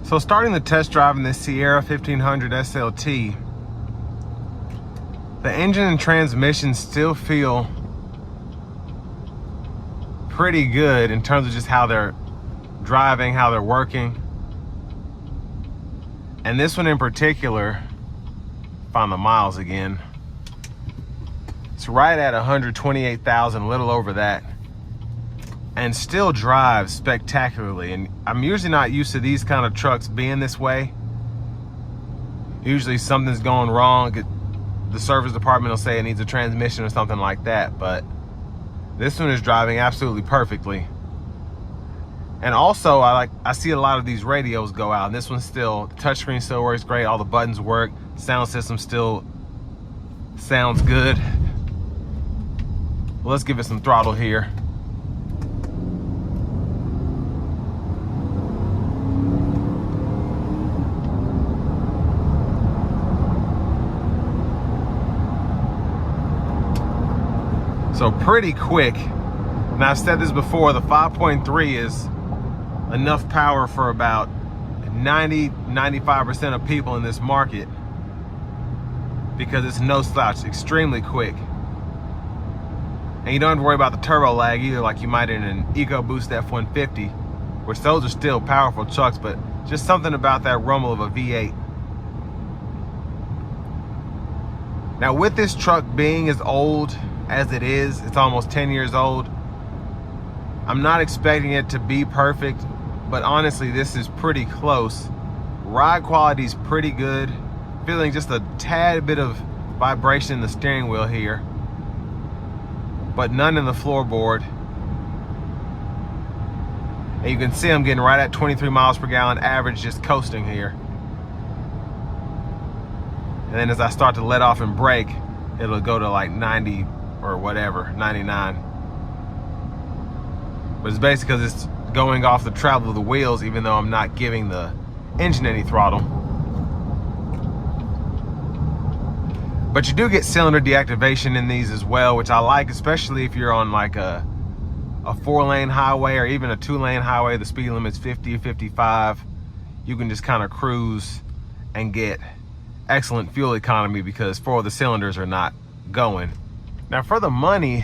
So starting the test drive in this Sierra 1500 SLT, the engine and transmission still feel pretty good in terms of just how they're driving, how they're working. And this one in particular, find the miles again, it's right at 128,000, a little over that, and still drives spectacularly. And I'm usually not used to these kind of trucks being this way. Usually something's going wrong. The service department will say it needs a transmission or something like that, but this one is driving absolutely perfectly. And also I see a lot of these radios go out, and this one still, the touchscreen still works great, all the buttons work, sound system still sounds good. Well, let's give it some throttle here. So pretty quick. Now I've said this before, the 5.3 is enough power for about 90-95% of people in this market, because it's no slouch, extremely quick. And you don't have to worry about the turbo lag either, like you might in an EcoBoost F-150, which those are still powerful trucks, but just something about that rumble of a V8. Now with this truck being as old as it is, it's almost 10 years old, I'm not expecting it to be perfect, but honestly this is pretty close. Ride quality is pretty good. Feeling just a tad bit of vibration in the steering wheel here, but none in the floorboard. And you can see I'm getting right at 23 miles per gallon average, just coasting here. And then as I start to let off and brake, it'll go to like 90 or whatever, 99. But it's basically because it's going off the travel of the wheels, even though I'm not giving the engine any throttle. But you do get cylinder deactivation in these as well, which I like, especially if you're on like a 4-lane highway or even a 2-lane highway. The speed limit's 50 or 55. You can just kind of cruise and get excellent fuel economy because 4 of the cylinders are not going. Now for the money,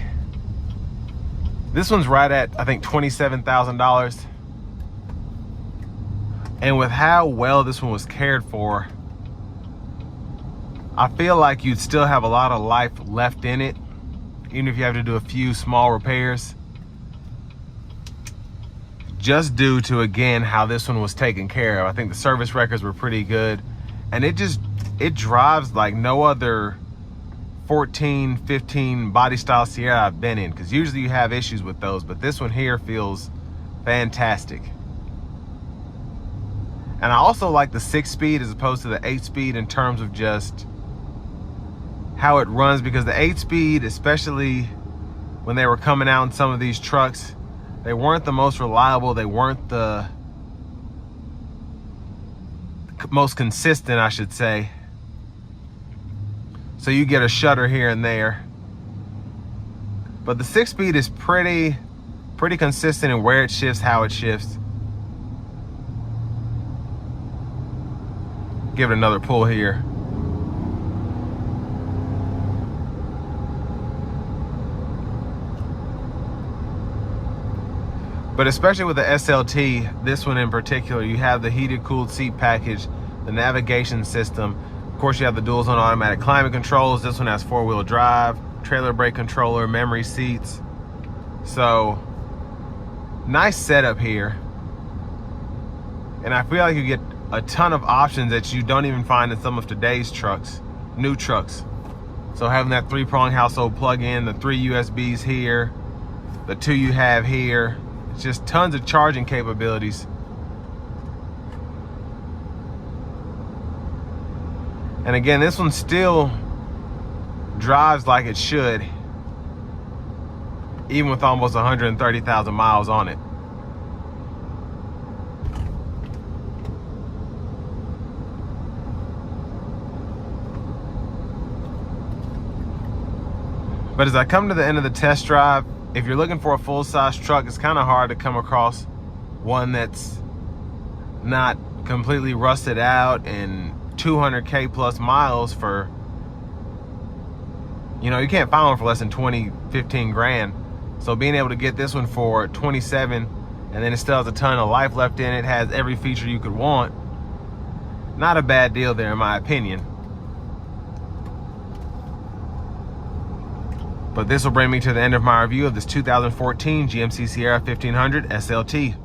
this one's right at, I think, $27,000. And with how well this one was cared for, I feel like you'd still have a lot of life left in it, even if you have to do a few small repairs. Just due to, again, how this one was taken care of. I think the service records were pretty good. And it drives like no other 14, 15 body style Sierra I've been in, because usually you have issues with those, but this one here feels fantastic. And I also like the 6-speed as opposed to the 8-speed in terms of just how it runs, because the 8-speed, especially when they were coming out in some of these trucks, they weren't the most reliable, they weren't the most consistent, I should say. So you get a shudder here and there. But the 6-speed is pretty consistent in where it shifts, how it shifts. Give it another pull here. But especially with the SLT, this one in particular, you have the heated cooled seat package, the navigation system. Of course, you have the dual zone automatic climate controls. This one has 4-wheel drive, trailer brake controller, memory seats. So nice setup here. And I feel like you get a ton of options that you don't even find in some of today's trucks, new trucks. So having that 3-prong household plug-in, the 3 USBs here, the 2 you have here, it's just tons of charging capabilities. And again, this one still drives like it should, even with almost 130,000 miles on it. But as I come to the end of the test drive, if you're looking for a full-size truck, it's kind of hard to come across one that's not completely rusted out, and 200K plus miles for, you know, you can't find one for less than 15 grand. So being able to get this one for 27, and then it still has a ton of life left in it, has every feature you could want, not a bad deal there in my opinion. But this will bring me to the end of my review of this 2014 GMC Sierra 1500 SLT.